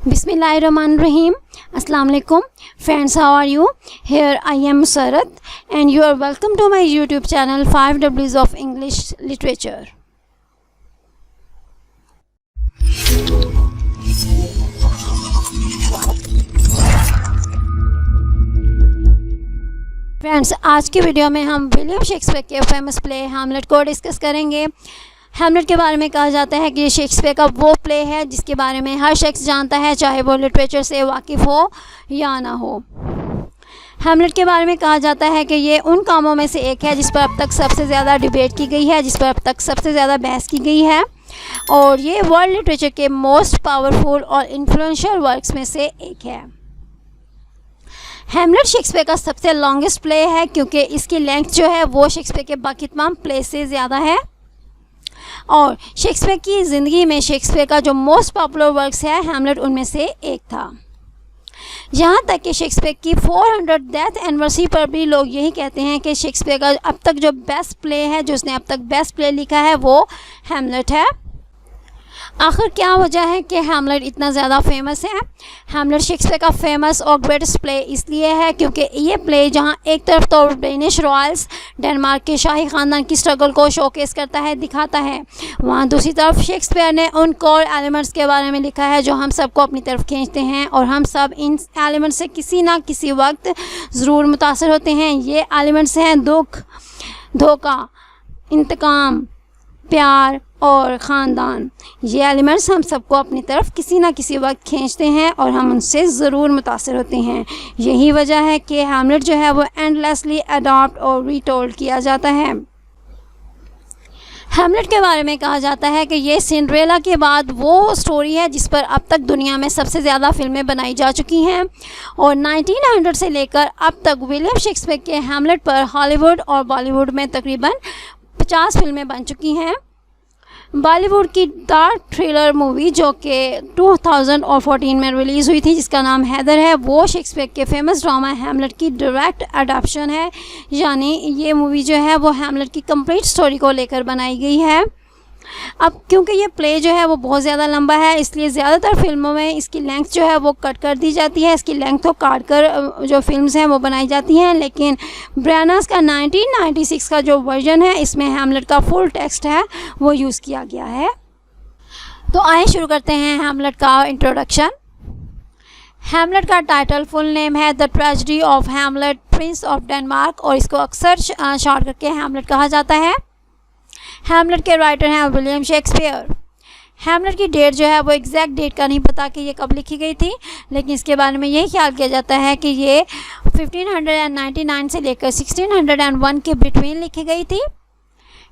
Bismillahirrahmanirrahim. Assalamu alaikum friends, how are you? Here I am Sarat and you are welcome to my YouTube channel 5Ws of English Literature. Friends, आज की video में हम William Shakespeare के famous play Hamlet को discuss करेंगे। Hamlet के बारे में कहा जाता है कि ये शेक्सपियर का वो प्ले है जिसके बारे में हर शख्स जानता है, चाहे वो लिटरेचर से वाकिफ़ हो या ना हो। हैमलेट के बारे में कहा जाता है कि ये उन कामों में से एक है जिस पर अब तक सबसे ज़्यादा डिबेट की गई है, जिस पर अब तक सबसे ज़्यादा बहस की गई है, और ये वर्ल्ड लिटरेचर के मोस्ट पावरफुल और इन्फ्लुएंशियल वर्क्स में से एक है। हैमलेट शेक्सपियर का सबसे लॉन्गेस्ट प्ले है क्योंकि इसकी लेंथ जो है वो शेक्सपियर के बाकी तमाम प्ले से ज़्यादा है, और शेक्सपियर की ज़िंदगी में शेक्सपियर का जो मोस्ट पॉपुलर वर्क्स है हैमलेट उनमें से एक था। यहाँ तक कि शेक्सपियर की 400 डेथ एनिवर्सरी पर भी लोग यही कहते हैं कि शेक्सपियर का अब तक जो बेस्ट प्ले है, जो उसने अब तक बेस्ट प्ले लिखा है, वो हैमलेट है। आखिर क्या वजह है कि हैमलेट इतना ज़्यादा फेमस है? हैमलेट शेक्सपियर का फेमस और ग्रेटेस्ट प्ले इसलिए है क्योंकि ये प्ले जहाँ एक तरफ तो डेनिश रॉयल्स, डेनमार्क के शाही ख़ानदान की स्ट्रगल को शोकेस करता है, दिखाता है, वहाँ दूसरी तरफ शेक्सपियर ने उन कोर एलिमेंट्स के बारे में लिखा है जो हम सबको अपनी तरफ खींचते हैं, और हम सब इन एलिमेंट्स से किसी ना किसी वक्त ज़रूर मुतासर होते हैं। ये एलिमेंट्स हैं दुख, धोखा, इंतकाम, प्यार और ख़ानदान। ये एलिमेंट्स हम सबको अपनी तरफ किसी ना किसी वक्त खींचते हैं और हम उनसे ज़रूर मुतासर होते हैं। यही वजह है कि हैमलेट जो है वो एंडलेसली अडॉप्ट और रीटोल्ड किया जाता है। हैमलेट के बारे में कहा जाता है कि ये सिंड्रेला के बाद वो स्टोरी है जिस पर अब तक दुनिया में सबसे ज़्यादा फिल्में बनाई जा चुकी हैं, और 1900 से लेकर अब तक विलियम शेक्सपियर के हैमलेट पर हॉलीवुड और बॉलीवुड में तकरीबन 50 फिल्में बन चुकी हैं। बॉलीवुड की डार्क थ्रिलर मूवी जो कि 2014 में रिलीज़ हुई थी, जिसका नाम हैदर है, वो शेक्सपियर के फेमस ड्रामा हैमलेट की डायरेक्ट अडॉप्शन है। यानी ये मूवी जो है वो हैमलेट की कंप्लीट स्टोरी को लेकर बनाई गई है। अब क्योंकि ये प्ले जो है वो बहुत ज़्यादा लंबा है, इसलिए ज़्यादातर फिल्मों में इसकी लेंथ जो है वो कट कर दी जाती है। इसकी लेंथ को काट कर जो फिल्म्स हैं वो बनाई जाती हैं, लेकिन ब्रानास का 1996 का जो वर्जन है, इसमें हैमलेट का फुल टेक्स्ट है वो यूज़ किया गया है। तो आइए शुरू करते हैं हैमलेट का इंट्रोडक्शन। हैमलेट का टाइटल फुल नेम है the tragedy of Hamlet Prince of Denmark, और इसको अक्सर शॉर्ट करके हैमलेट कहा जाता है। हैमलेट के राइटर हैं विलियम शेक्सपियर। हैमलेट की डेट जो है वो एग्जैक्ट डेट का नहीं पता कि ये कब लिखी गई थी, लेकिन इसके बारे में यही ख्याल किया जाता है कि ये 1599 से लेकर 1601 के बिटवीन लिखी गई थी।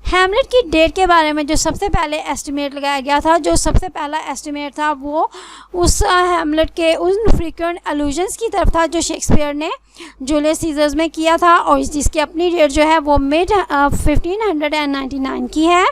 हैमलेट की डेट के बारे में जो सबसे पहले एस्टिमेट लगाया गया था, जो सबसे पहला एस्टिमेट था, वो उस हैमलेट के उन फ्रीक्वेंट अलूजन्स की तरफ था जो शेक्सपियर ने जूलियस सीजर्स में किया था, और जिसकी अपनी डेट जो है वो मिड 1599 की है।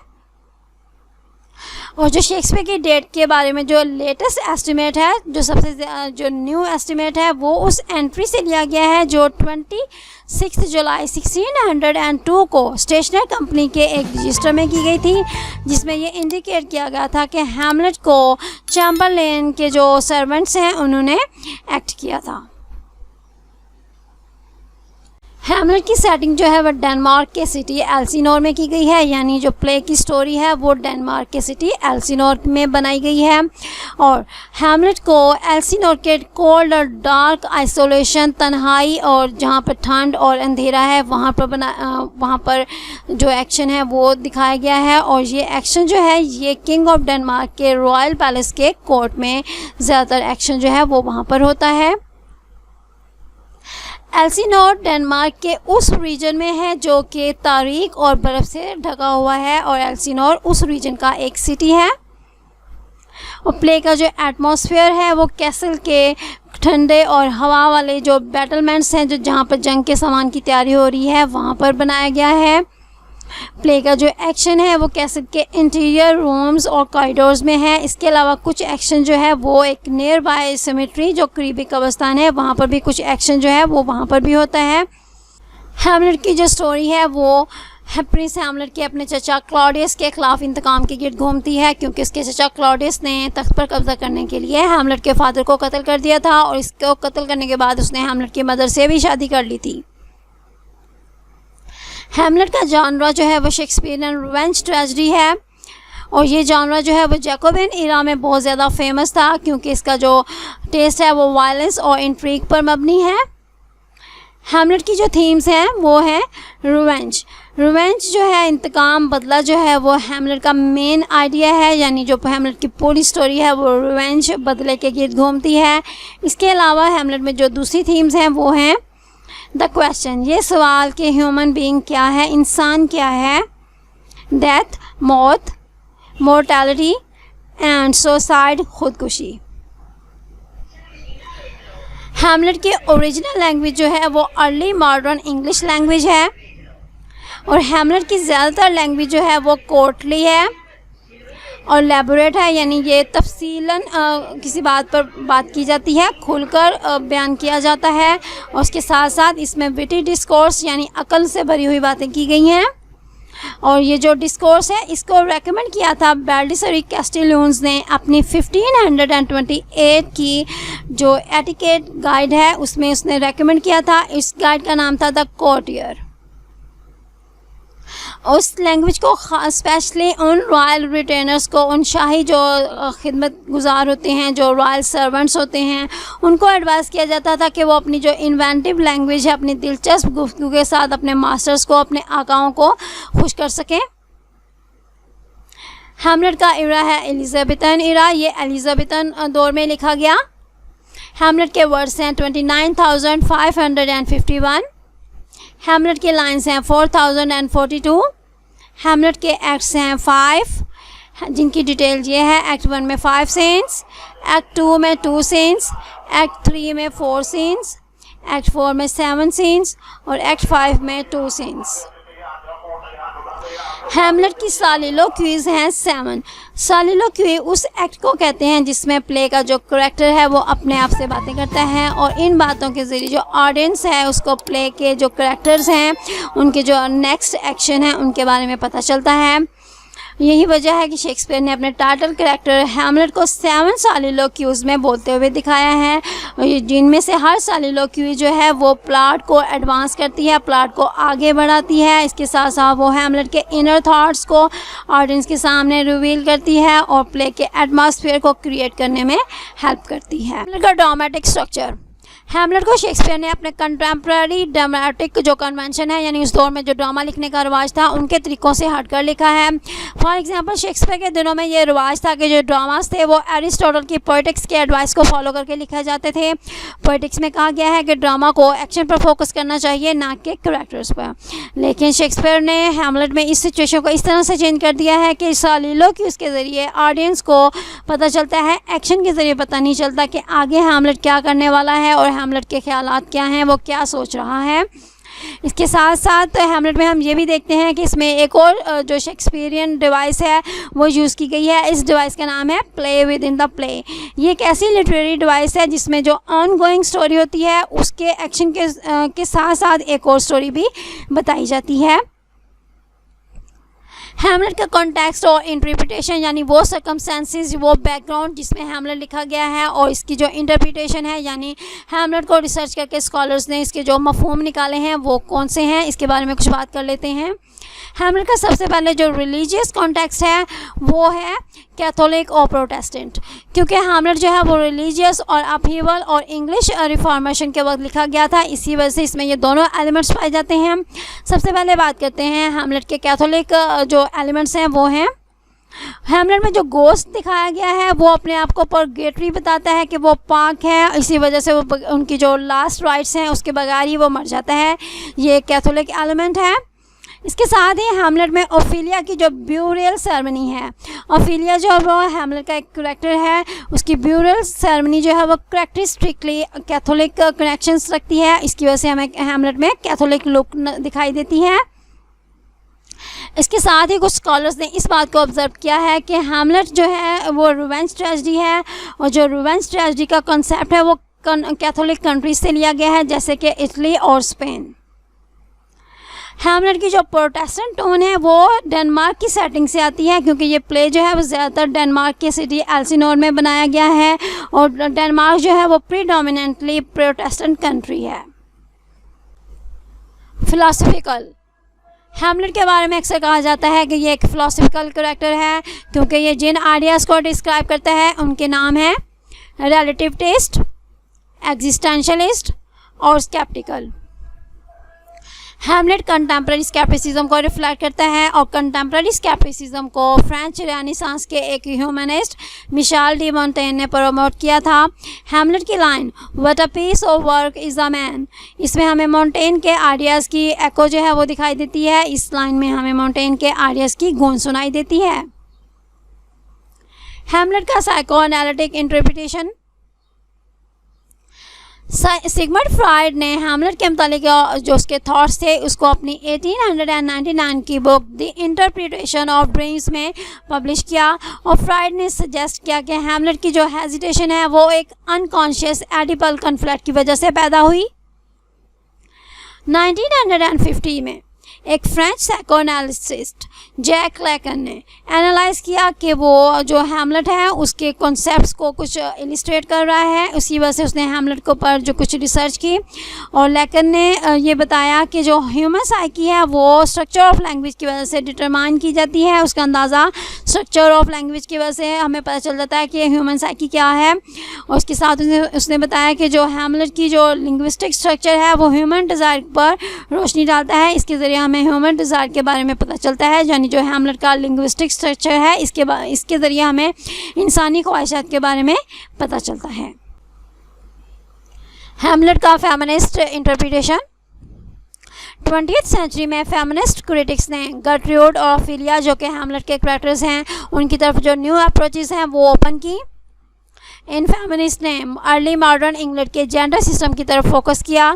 और जो शेक्सपियर की डेट के बारे में जो लेटेस्ट एस्टिमेट है, जो न्यू एस्टिमेट है, वो उस एंट्री से लिया गया है जो 26 जुलाई 1602 को स्टेशनरी कंपनी के एक रजिस्टर में की गई थी, जिसमें ये इंडिकेट किया गया था कि हैमलेट को चैम्बरलेन के जो सर्वेंट्स हैं उन्होंने एक्ट किया था। हैमलेट की सेटिंग जो है वह डेनमार्क के सिटी एल्सिनोर में की गई है, यानी जो प्ले की स्टोरी है वो डेनमार्क के सिटी एल्सिनोर में बनाई गई है, और हैमलेट को एल्सिनोर के कोल्ड और डार्क आइसोलेशन, तन्हाई और जहाँ पर ठंड और अंधेरा है वहाँ पर जो एक्शन है वो दिखाया गया है। और ये एक्शन जो है ये किंग ऑफ डेनमार्क के रॉयल पैलेस के कोर्ट में ज़्यादातर एक्शन जो है वो वहाँ पर होता है। एल्सिनोर डेनमार्क के उस रीजन में है जो कि तारीख और बर्फ़ से ढका हुआ है, और एल्सिनोर उस रीजन का एक सिटी है। और प्ले का जो एटमॉस्फेयर है वो कैसल के ठंडे और हवा वाले जो बैटलमेंट्स हैं, जो जहाँ पर जंग के सामान की तैयारी हो रही है, वहाँ पर बनाया गया है। प्ले का जो एक्शन है वो कैसल के इंटीरियर रूम्स और कॉरिडोर्स में है। इसके अलावा कुछ एक्शन जो है वो एक नियर बाय सिमेट्री, जो करीबी कब्रिस्तान है, वहाँ पर भी कुछ एक्शन जो है वो वहाँ पर भी होता है। हैमलेट की जो स्टोरी है वो प्रिंस हैमलेट के अपने चचा क्लॉडियस के खिलाफ इंतकाम के गिर्द घूमती है, क्योंकि उसके चचा क्लॉडियस ने तख्त पर कब्जा करने के लिए हैमलेट के फादर को कत्ल कर दिया था, और इसको कत्ल करने के बाद उसने हैमलेट की मदर से भी शादी कर ली थी। हैमलेट का जॉनरा जो है वो शेक्सपियरियन रिवेंज ट्रेजेडी है, और ये जॉनरा जो है वो जैकोबियन इरा में बहुत ज़्यादा फेमस था, क्योंकि इसका जो टेस्ट है वो वायलेंस और इंट्रीग पर मबनी है। हैमलेट की जो थीम्स हैं वो है रिवेंज। रिवेंज जो है इंतकाम, बदला जो है वो हैमलेट का मेन आइडिया है, यानी जो हैमलेट की पूरी स्टोरी है वो रिवेंज, बदले के गिर्द घूमती है। इसके अलावा हैमलेट में जो दूसरी थीम्स हैं वो हैं द क्वेश्चन, ये सवाल कि ह्यूमन बीइंग क्या है, इंसान क्या है, डेथ, मौत, मोर्टैलिटी एंड सुसाइड, खुदकुशी। हैमलेट की ओरिजिनल लैंग्वेज जो है वो अर्ली मॉडर्न इंग्लिश लैंग्वेज है, और हैमलेट की ज़्यादातर लैंग्वेज जो है वो कोर्टली है और लैबोरेट है, यानी ये तफसीलन किसी बात पर बात की जाती है, खुलकर बयान किया जाता है, और उसके साथ साथ इसमें विटी डिस्कोर्स यानी अकल से भरी हुई बातें की गई हैं। और ये जो डिस्कोर्स है इसको रेकमेंड किया था बैल्डिसरी कैस्टिलियंस ने अपनी 1528 की जो एटिकेट गाइड है उसमें उसने रेकमेंड किया था। इस गाइड का नाम था द कोर्टियर। उस लैंग्वेज को स्पेशली उन रॉयल रिटेनर्स को, उन शाही जो खिदमत गुजार होते हैं, जो रॉयल सर्वेंट्स होते हैं, उनको एडवाइस किया जाता था कि वो अपनी जो इन्वेंटिव लैंग्वेज है, अपनी दिलचस्प गुफ्तगू के साथ अपने मास्टर्स को, अपने आकाओं को खुश कर सकें। हैमलेट का इरा है एलिज़ाबेथन इरा, ये एलिज़ाबेथन दौर में लिखा गया। हैमलेट के वर्ड्स हैं 29,551। हैमलेट के लाइन्स हैं 4042। हैमलेट के एक्ट्स हैं 5, जिनकी डिटेल ये है। एक्ट 1 में 5 सीन्स, एक्ट 2 में 2 सीन्स, एक्ट 3 में 4 सीन्स, एक्ट 4 में 7 सीन्स और एक्ट 5 में 2 सीन्स। हैमलेट की सालिलोक्वीज हैं 7। सालिलोक्वी उस एक्ट को कहते हैं जिसमें प्ले का जो करैक्टर है वो अपने आप से बातें करता है, और इन बातों के ज़रिए जो ऑडियंस है उसको प्ले के जो करैक्टर्स हैं उनके जो नेक्स्ट एक्शन है उनके बारे में पता चलता है। यही वजह है कि शेक्सपियर ने अपने टाइटल करैक्टर हैमलेट को 7 सालिलोक्यूज में बोलते हुए दिखाया है, जिनमें से हर सालिलोक्वी जो है वो प्लॉट को एडवांस करती है, प्लॉट को आगे बढ़ाती है। इसके साथ साथ वो हैमलेट के इनर थॉट्स को ऑडियंस के सामने रिवील करती है और प्ले के एटमॉस्फेयर को क्रिएट करने में हेल्प करती है। हैमलेट का ड्रामेटिक स्ट्रक्चर। हैमलेट को शेक्सपियर ने अपने कंटेम्प्रेरी ड्रामेटिक जो कन्वेंशन है, यानी उस दौर में जो ड्रामा लिखने का रिवाज था, उनके तरीक़ों से हटकर लिखा है। फॉर एग्जांपल शेक्सपियर के दिनों में ये रिवाज था कि जो ड्रामास थे वो एरिस्टोटल की पोएटिक्स के एडवाइस को फॉलो करके लिखे जाते थे। पोएटिक्स में कहा गया है कि ड्रामा को एक्शन पर फोकस करना चाहिए, ना कि करैक्टर्स पर। लेकिन शेक्सपियर ने हैमलेट में इस सिचुएशन को इस तरह से चेंज कर दिया है कि सालिलोक्यूज के ज़रिए ऑडियंस को पता चलता है, एक्शन के ज़रिए पता नहीं चलता कि आगे हैमलेट क्या करने वाला है और हैमलेट के ख्यालात क्या हैं, वो क्या सोच रहा है। इसके साथ साथ हैमलेट में हम ये भी देखते हैं कि इसमें एक और जो शेक्सपियरियन डिवाइस है वो यूज़ की गई है। इस डिवाइस का नाम है play with in the play. ये एक ऐसी लिटरेरी डिवाइस है जिसमें जो ऑन गोइंग स्टोरी होती है उसके एक्शन के साथ साथ एक और स्टोरी भी बताई जाती है। हैमलेट का कॉन्टेक्स्ट और इंटरप्रिटेशन, यानी वो सर्कमस्टेंसेस, वो बैकग्राउंड जिसमें हैमलेट लिखा गया है, और इसकी जो इंटरप्रिटेशन है, यानी हैमलेट को रिसर्च करके स्कॉलर्स ने इसके जो मफहूम निकाले हैं वो कौन से हैं, इसके बारे में कुछ बात कर लेते हैं। हैमलेट का सबसे पहले जो रिलीजियस कॉन्टेक्स्ट है वो है कैथोलिक और प्रोटेस्टेंट, क्योंकि हैमलेट जो है वो रिलीजियस और अपहीवल और इंग्लिश रिफॉर्मेशन के वक्त लिखा गया था, इसी वजह से इसमें ये दोनों एलिमेंट्स पाए जाते हैं। सबसे पहले बात करते हैं हैमलेट के कैथोलिक जो एलिमेंट्स हैं वो हैं, हैमलेट में जो गोस्ट दिखाया गया है वो अपने आप को परगेटरी बताता है कि वो पाक है, इसी वजह से वो उनकी जो लास्ट राइट्स हैं उसके बगैर ही वो मर जाता है। ये कैथोलिक एलिमेंट है। इसके साथ ही हैमलेट में ओफिलिया की जो ब्यूरियल सेरेमनी है, ओफिलिया जो है वो हैमलेट का एक करैक्टर है, उसकी ब्यूरियल सेरेमनी जो है वो कैरेक्टरिस्टिकली कैथोलिक कनेक्शंस रखती है, इसकी वजह से हमें हैमलेट में कैथोलिक लुक दिखाई देती है। इसके साथ ही कुछ स्कॉलर्स ने इस बात को ऑब्जर्व किया है कि हैमलेट जो है वो रिवेंज ट्रेजेडी है, और जो रिवेंज ट्रेजेडी का कॉन्सेप्ट है वो कैथोलिक कंट्रीज से लिया गया है, जैसे कि इटली और स्पेन। हैमलेट की जो प्रोटेस्टेंट टोन है वो डेनमार्क की सेटिंग से आती है, क्योंकि ये प्ले जो है वो ज़्यादातर डेनमार्क के सिटी एल्सिनोर में बनाया गया है और डेनमार्क जो है वो प्रीडोमिनेंटली प्रोटेस्टेंट कंट्री है। फिलोसफिकल, हैमलेट के बारे में अक्सर कहा जाता है कि ये एक फिलोसफिकल कैरेक्टर है, क्योंकि ये जिन आइडियाज़ को डिस्क्राइब करता है उनके नाम हैं रिलेटिव टेस्ट, एग्जिस्टेंशलिस्ट और स्केप्टिकल। हैमलेट कंटेम्प्रेरी स्केप्टिसिज्म को रिफ्लेक्ट करता है और कंटेम्प्रेरी स्केप्टिसिज्म को फ्रेंच रेनेसांस के एक ह्यूमनिस्ट मिशेल डी मोंटेन ने प्रमोट किया था। हैमलेट की line what a piece of work is a man, इसमें हमें मोंटेन के आइडियाज़ की एको जो है वो दिखाई देती है। इस लाइन में हमें मोंटेन के आइडियाज़ की गूंज सुनाई देती है। हैमलेट का psycho analytic interpretation, Sigmund Freud ने हैमलेट के मुतालिक जो उसके थॉट्स थे उसको अपनी 1899 की book the interpretation of dreams में पब्लिश किया और फ्राइड ने सजेस्ट किया कि हैमलेट की जो हेजिटेशन है वो एक अनकॉन्शियस एडिबल कॉन्फ्लिक्ट की वजह से पैदा हुई। 1950 में एक फ्रेंच साइकोएनालिस्ट जैक लैकन ने एनालाइज किया कि वो जो हैमलेट है उसके कॉन्सेप्ट्स को कुछ इलिस्ट्रेट कर रहा है, उसी वजह से उसने हैमलेट के ऊपर जो कुछ रिसर्च की और लैकन ने ये बताया कि जो ह्यूमन साइकी है वो स्ट्रक्चर ऑफ लैंग्वेज की वजह से डिटरमाइन की जाती है। उसका अंदाज़ा स्ट्रक्चर ऑफ लैंग्वेज की वजह से हमें पता चल जाता है कि ह्यूमन साइकी क्या है और उसके साथ उसने बताया कि जो हैमलेट की जो लिंग्विस्टिक स्ट्रक्चर है वो ह्यूमन डिज़ायर पर रोशनी डालता है। इसके ज़रिए हमें ह्यूमन डिज़ायर के बारे में पता चलता है, यानी जो हैमलेट का लिंग्विस्टिक स्ट्रक्चर है इसके ज़रिए हमें इंसानी ख्वाहिशात के बारे में पता चलता है। हैमलेट का फेमिनिस्ट इंटरप्रिटेशन, 20th सेंचुरी में फेमिनिस्ट क्रिटिक्स ने गर्ट्रूड और ऑफेलिया जो कि हैमलेट के कैरेक्टर्स हैं उनकी तरफ जो न्यू अप्रोचेस हैं वो ओपन की। इन फेमिनिस्ट ने अर्ली मॉडर्न इंग्लैंड के जेंडर सिस्टम की तरफ फोकस किया।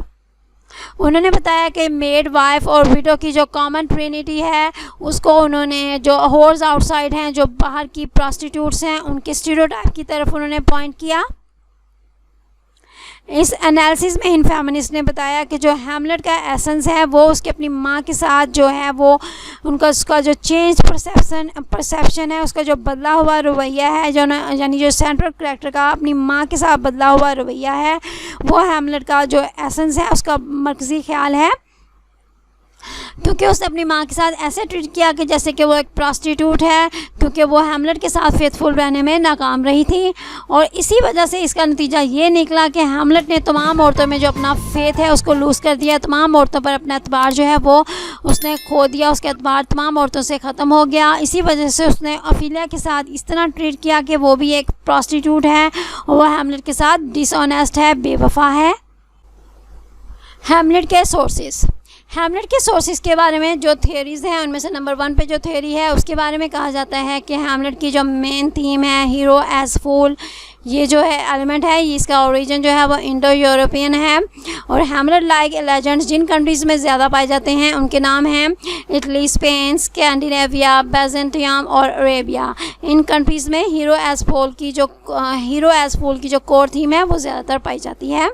उन्होंने बताया कि मेड, वाइफ और विडो की जो कॉमन ट्रिनिटी है उसको उन्होंने जो होर्स आउटसाइड हैं, जो बाहर की प्रॉस्टिट्यूट्स हैं, उनके स्टीरियोटाइप की तरफ उन्होंने पॉइंट किया। इस एनालिसिस में इन फेमिनिस्ट ने बताया कि जो हैमलेट का एसेंस है वो उसके अपनी माँ के साथ जो है वो उसका जो चेंज परसेप्शन है, उसका जो बदला हुआ रवैया है, जो यानी जो सेंट्रल कैरेक्टर का अपनी माँ के साथ बदला हुआ रवैया है वो हैमलेट का जो एसेंस है उसका मरकज़ी ख्याल है, क्योंकि उसने अपनी माँ के साथ ऐसे ट्रीट किया कि जैसे कि वो एक प्रॉस्टिट्यूट है, क्योंकि वो हैमलेट के साथ फेथफुल रहने में नाकाम रही थी। और इसी वजह से इसका नतीजा ये निकला कि हैमलेट ने तमाम औरतों में जो अपना फेथ है उसको लूज़ कर दिया, तमाम औरतों पर अपना एतबार जो है वो उसने खो दिया, उसका एतबार तमाम औरतों से ख़त्म हो गया। इसी वजह से उसने ऑफेलिया के साथ इस तरह ट्रीट किया कि वो भी एक प्रॉस्टिट्यूट है और वह हैमलेट के साथ डिसऑनेस्ट है, बेवफा है। हैमलेट के सोर्सेस, हैमलेट के सोर्सेज के बारे में जो थियरीज़ हैं उनमें से नंबर 1 पे जो थियरी है उसके बारे में कहा जाता है कि हैमलेट की जो मेन थीम है हीरो एज फूल, ये जो है एलिमेंट है, ये इसका ओरिजिन जो है वो इंडो यूरोपियन है। और हैमलेट लाइक लेजेंड्स जिन कंट्रीज़ में ज़्यादा पाए जाते हैं उनके नाम हैं इटली, स्पेन, स्कैंडिनेविया, बेजेंटियम और अरेबिया। इन कंट्रीज़ में हीरो एज फूल की जो कोर थीम है वो ज़्यादातर पाई जाती है।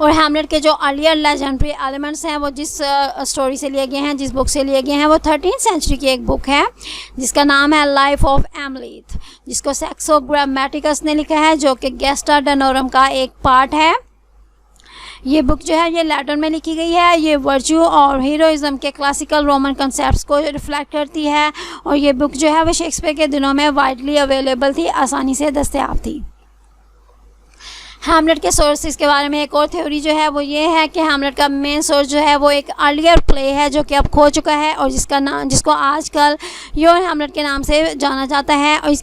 और हैमलेट के जो अर्लियर लेजेंडरी एलिमेंट्स हैं वो जिस स्टोरी से लिए गए हैं, जिस बुक से लिए गए हैं, वो 13th सेंचुरी की एक बुक है जिसका नाम है लाइफ ऑफ एमलेथ, जिसको सैक्सो ग्रामेटिकस ने लिखा है, जो कि गेस्टा डनोरम का एक पार्ट है। ये बुक जो है ये लैटिन में लिखी गई है। ये वर्च्यू और हीरोइज्म के क्लासिकल रोमन कंसेप्ट्स को रिफ्लेक्ट करती है और ये बुक जो है वो शेक्सपियर के दिनों में वाइडली अवेलेबल थी, आसानी से दस्तयाब थी। हैमलेट के सोर्सेज के बारे में एक और थ्योरी जो है वो ये है कि हैमलेट का मेन सोर्स जो है वो एक अर्लियर प्ले है जो कि अब खो चुका है और जिसको आजकल योर हैमलेट के नाम से जाना जाता है। और इस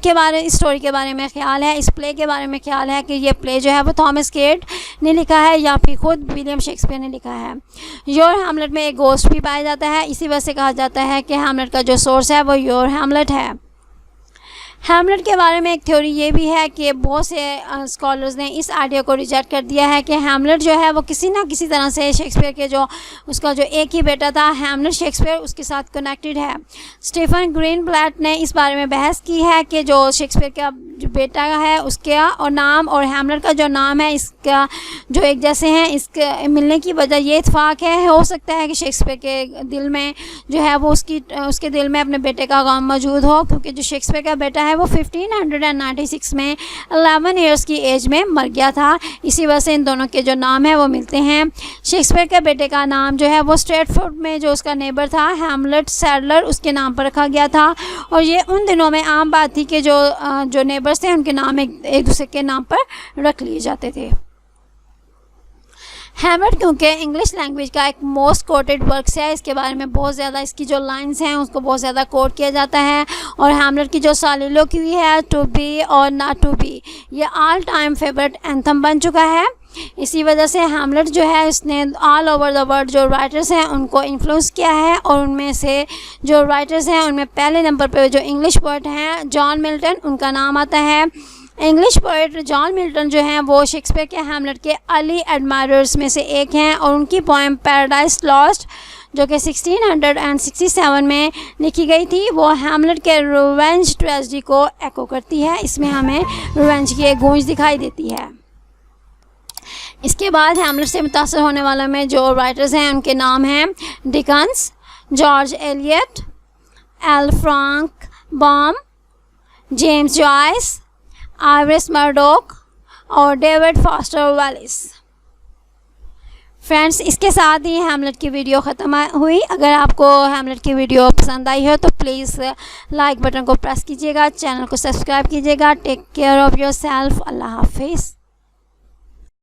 स्टोरी के बारे में ख्याल है, इस प्ले के बारे में ख्याल है कि ये प्ले जो है वो थॉमस केट ने लिखा है या फिर खुद विलियम शेक्सपियर ने लिखा है। योर हैमलेट में एक गोस्ट भी पाया जाता है, इसी वजह से कहा जाता है कि हैमलेट का जो सोर्स है वो योर हैमलेट है। हैमलेट के बारे में एक थ्योरी ये भी है कि बहुत से स्कॉलर्स ने इस आइडिया को रिजेक्ट कर दिया है कि हैमलेट जो है वो किसी ना किसी तरह से शेक्सपियर के उसका जो एक ही बेटा था हैमलेट शेक्सपियर, उसके साथ कनेक्टेड है। स्टीफन ग्रीनब्लैट ने इस बारे में बहस की है कि जो शेक्सपियर का जो बेटा है उसका और नाम और हैमलेट का जो नाम है इसका जो एक जैसे हैं, इसके मिलने की वजह ये इत्फाक है। हो सकता है कि शेक्सपियर के दिल में जो है वो उसके दिल में अपने बेटे का गम मौजूद हो, क्योंकि जो शेक्सपियर का बेटा है वो 1596 में 11 ईयर्स की एज में मर गया था। इसी वजह से इन दोनों के जो नाम है वो मिलते हैं। शेक्सपियर के बेटे का नाम जो है वो स्ट्रेटफोर्ड में जो उसका नेबर था हैमलेट सैडलर उसके नाम पर रखा गया था। और ये उन दिनों में आम बात थी कि जो नेबर्स थे उनके नाम एक दूसरे के नाम पर रख लिए जाते थे। हैमलेट क्योंकि इंग्लिश लैंग्वेज का एक मोस्ट कोटेड वर्क्स है, इसके बारे में बहुत ज़्यादा इसकी जो लाइंस हैं उसको बहुत ज़्यादा कोट किया जाता है। और हैमलेट की जो soliloquy है टू बी और नॉट टू बी, ये ऑल टाइम फेवरेट एंथम बन चुका है। इसी वजह से हैमलेट जो है इसने ऑल ओवर द वर्ल्ड जो राइटर्स हैं उनको इन्फ्लुएंस किया है। और उनमें से जो राइटर्स हैं उनमें पहले नंबर पर जो इंग्लिश पोएट हैं जॉन मिल्टन, उनका नाम आता है। इंग्लिश पोएट जॉन मिल्टन जो हैं वो शेक्सपियर के हैमलेट के अर्ली एडमायरर्स में से एक हैं। और उनकी पोएम पैराडाइज लॉस्ट जो कि 1667 में लिखी गई थी वो हैमलेट के रिवेंज ट्रेजेडी को एको करती है। इसमें हमें रिवेंज की एक गूंज दिखाई देती है। इसके बाद हैमलेट से मुतासर होने वालों में जो राइटर्स हैं उनके नाम हैं Dickens, George Eliot, L Frank Baum, James Joyce, Iris Murdoch और डेविड फॉस्टर वेलिस। फ्रेंड्स, इसके साथ ही हैमलेट की वीडियो ख़त्म हुई। अगर आपको हैमलेट की वीडियो पसंद आई हो तो प्लीज़ लाइक बटन को प्रेस कीजिएगा, चैनल को सब्सक्राइब कीजिएगा। Take care of your self. अल्लाह हाफिज़।